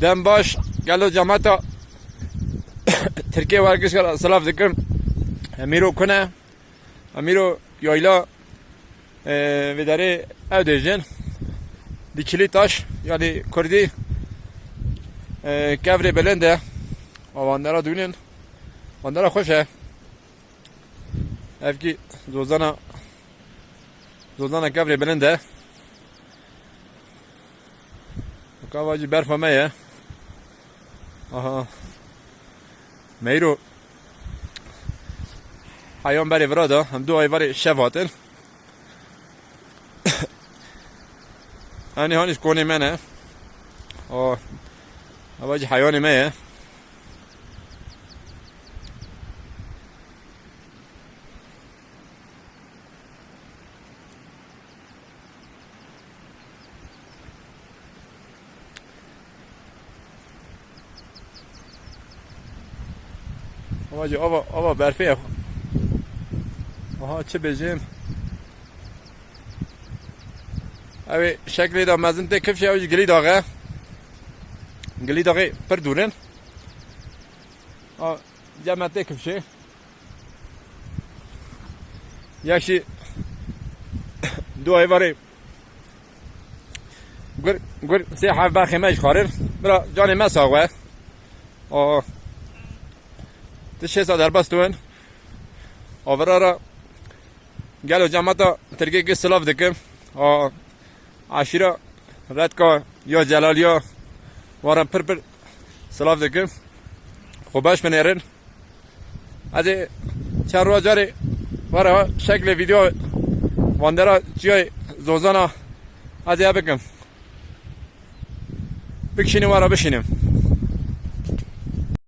دم باش گلو جماعتا ترکیه ورگش کر سلاف دکم امیرو کنه امیرو یایلا و داره او دیجن دیکلی تاش یعنی کردی کفری بلنده واندرا دونین واندرا خوشه افکی زوزانا کفری بلنده کاواجی برف میه آها میرو حیان بری ورادا هم دو ایواری شفاتن هانی هانش کنی منه آه کاواجی حیانی میه آواجی آوا برفیه آها چه بجیم اوی شکلی دا مزن ته کفشه اوی گلی داغه پر دورن جمع ته کفشه یکشی دو ایواری گر سی حف برخی میش خارن برا جانی مساقوه تشه سا در بستون آورا گلو جماعتا ترکیه که سلاف دکم عشیره رد که یا جلال یا وارم پر سلاف دکم خوبش منیرن از چند روز جاری وارا شکل ویدیو واندرا چیای زوزانا از یا بکم بکشینیم وارا بشینیم